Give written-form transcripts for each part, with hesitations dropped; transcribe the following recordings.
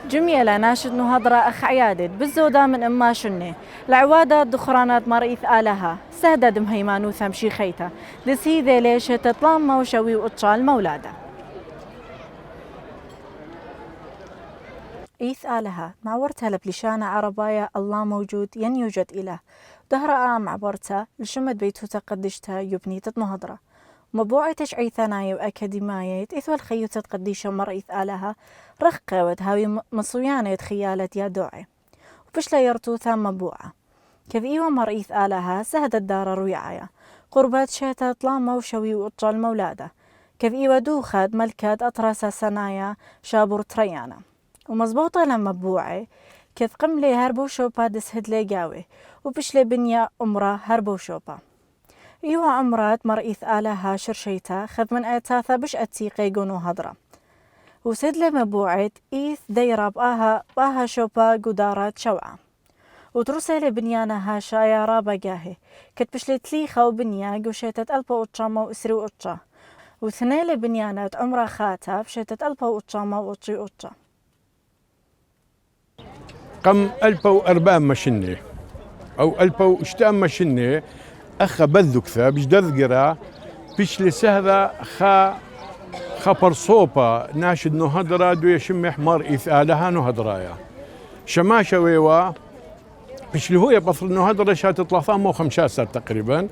جميلة ناشد نهضرة أخ عيادد بالزودة من إما شنة العوادة دخرانات مرئيث آلها سهدد مهيمانو ثمشي خيتا دسي ذي ليش تطلام موشوي وإطشال مولادة إيث آلها معورتها لبلشانة عربايا الله موجود ين يوجد إله دهرة معبرتها لشمد بيتوتا قدشتها يبني تتنهضرة مبوعي تشعي ثنايا وأكاديماية إثوى الخيو تتقديشة مرئيث آلها رخقة ودهاوي مصويانة خيالة يا دوعي وفش لا يرتو ثام مبوعة كذيوة مرئيث آلها سهد الدار رويعايا قربات شاتا طلامة وشوي وإطجال مولادة كذيوة دوخد ملكات أطراسة سنايا شابور تريانا ومزبوطة لما بوعي كذ قملي هربو شوبا دسهد لي جاوي وفش لي بنيا أمرا هربو شوبا إيوة عمرات مرئيث آلها شرشيتا خذ من آتاثا بش أتيقي قونو هضرة وسد لي مبوعت إيث ديرا بآها شوبا قدارات شوعة وترسل بنيانها شايا رابا جاهي كتبش لي تليخة وبنيا قوشيتت ألبا وطشاما وإسري وطشا وثنيل بنيانات عمرا خاتا بشيتت ألبا وطشاما وطشي وطشا قم ألبا وأربام مشنة أو ألبا واشتام مشنة أخا بذكثة بجدذقرا بيش لسهذا خبر صوبة ناشد نهضرة دو يشمح مرئيث آلها نهضرايا شماشة ويوا بيش لهو يبطل نهضرة شات 315 تقريبا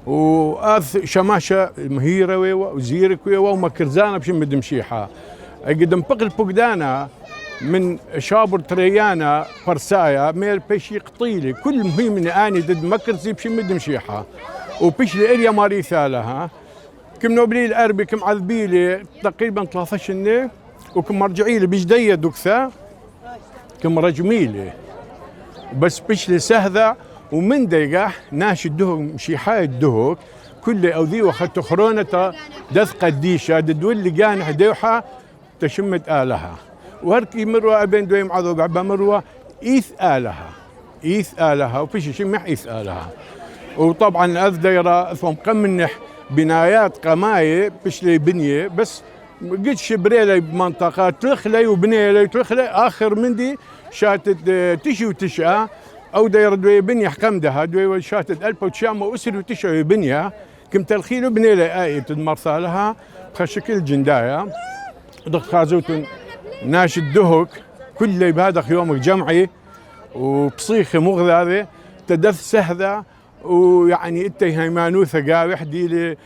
وآث شماشة مهيرة ويوا وزيرك ويوا ومكرزانة بشم دمشيحة قدم بقل بقدانا من شابر تريانا فرسايا مير بيشي قطيلي كل مهم من اني ضد مكرزي بشي مدمشيحه وبيش لاريا ماريثا لها كم نوبلي الاربي كم عذبيلي تقريبا 13 سنه وكم مرجعي لي بجديه دكثا كم رجميلي بس بيش لي سهذا ومن دقه ناشد دهوك مشيحه الدهوك كل اوذي وخدت خرونته دث قديشه ددول لقان حديوحه تشمت آلها وهركي مروة أبين دويم عضو قعبة مروة إيث آلها وفيش شمح إيث آلها وطبعا أذ دايرة ثم قمنح بنايات قماية بش لي بنية بس قد شبريلي بمنطقة تخلي وبنيلي تخلي آخر من دي شاتت تشي وتشا أو دايرة دوي بنية حكم دها دوي شاتت ألبا وتشامة وأسر وتشا بنية كم تلخيل وبنيلي آية تدمرثا لها بشكل جندايا ضغط خازوتن ناشد دهوك كل بهذا يومك جمعي وبصيخي مغذاذة تدث سهذا ويعني انت هيمانو ثقاوي حدي لي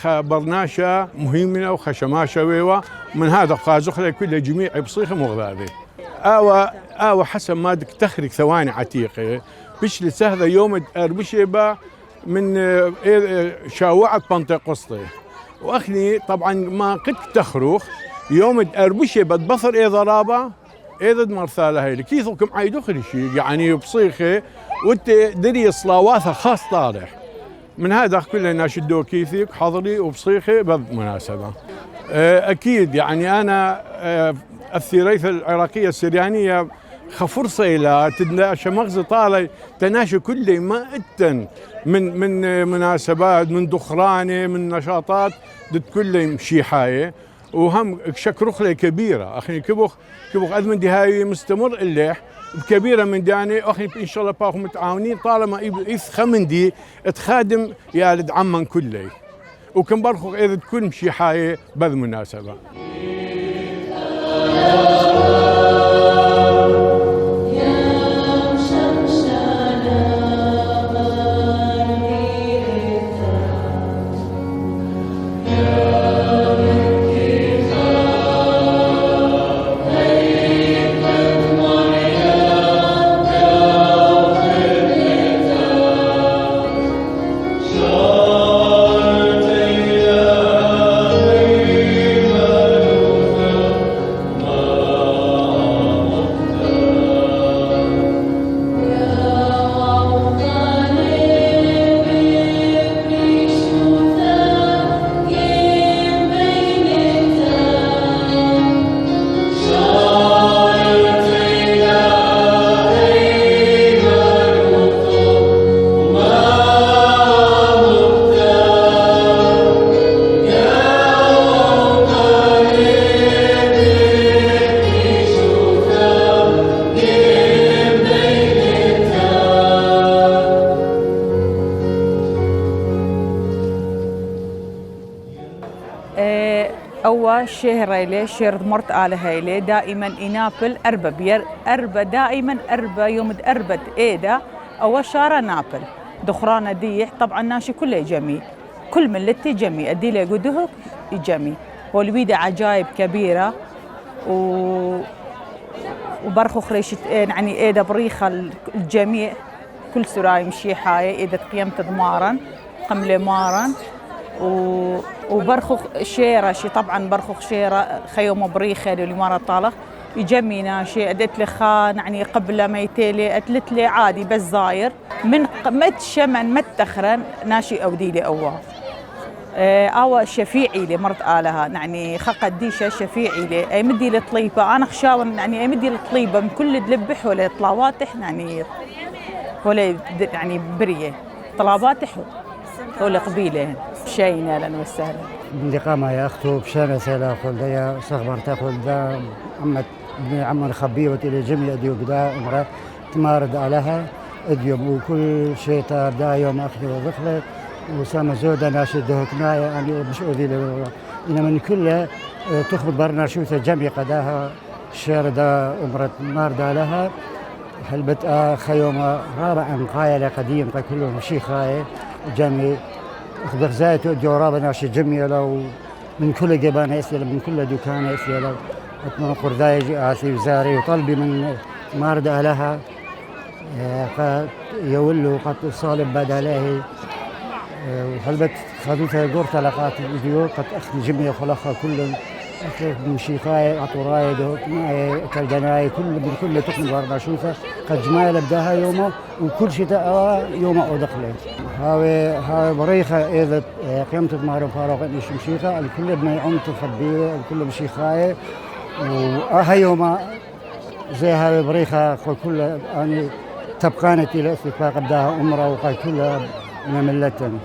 برناشة مهمنا وخشماشة ويوا من هذا خازخلي كل جميع بصيخي مغذاذة آوى حسب ما دك تخرج ثواني عتيقة بش لسهذا يوم أربشيبا من شاوعة بنطقسطي واخني طبعا ما قد تخرخ يوم أربشة بتبصر إذا رابع إذا مرثالة هاي كيفكم عايدو خلشي يعني بصيخة وانت دري صلاواتها خاص طارح من هذا كله ناشدو كيفك حضري وبصيخة بالمناسبة أكيد يعني أنا الثريثة العراقية السريانية خفرصة إلى تناشى مغزى طالي تناشى كل ما اتن من مناسبات من دخرانة من نشاطات ضد كل مشيحاية وهم شكرخلة كبيرة أخي كبخ أدمن دي هاي مستمر الليح كبيرة من داني أخي إن شاء الله باخو متعاونين طالما إيث خمن دي تخادم يالد عمان كلي وكم برخو إذا تكون مشي حاية بالمناسبة أوا الشهر إلي شهر مرت على هيلي دائما إنابل أربا دائما أربا يوم أربت إيدا أو شارع نابل دخرانة ديح طبعا ناشي كله جميل كل ملتي جميل أدي لي قدهك جميل والويدة عجائب كبيرة وبرخو خريشة يعني إيدا بريخة الجميع كل سراي مشي حاية إيدا قيمت ضمارا قملة مارا وبرخو شيرة شي طبعا برخو شيرة خيوم بريخة اللي مرة طالخ يجمي ناشي أدت لي خان يعني قبل ما يتيلي أتلت لي عادي بس زاير من مت شمن مت تخرن ناشي أودي لي أواه أو شفيعي لي مرت آلها يعني خق ديشة شفيعي لي أي مدي لطليبة أنا خشاور يعني أي مدي لطليبة من كل دلبح ولا طلاباتح يعني ولا يعني بريه طلاباتح ولا قبيلة شينا لأن وسهلا بنقامة يا أختو بشانة سيلا خل ديا صغبر تاخل دا عمر خبيوة إلى جملة ديو قدا أمرا تمارد عليها اديوم وكل شيء دا يوم أخذ وظفلة وسام زودة ناشد هكنايا يعني مش أذي إنما من كل تخبط برنا شوثة جميع قداها الشارع دا أمرا مارد عليها هلبت خيوم رابعا قايلة قديم كلهم شي خاية جميع أخبر زايت جورابا ناشي جميع لو من كل جبان يسيل من كل دكان يسيل أتمنى قرداي آسي وزاري وطلبي من مارد عليها قد يولوا قد صالب بداله وهلبت خذوتها دور تلقات الفيديو قد أخذ جميع خلقها كلهم موسيقى عطوراي دوك معي كالجناي من كل تخن برنا شوفه قد جمايل بداها يومه وكل شيء يومه او دخله هاوي بريخه اذا قيمت معروف فاروق مش موسيقى الكل بما يعم تخبيه الكل موسيقى وها يوم زي هاوي بريخه كل اني تبقانتي لاستفاق بداها امره وقال كلها من ملتنا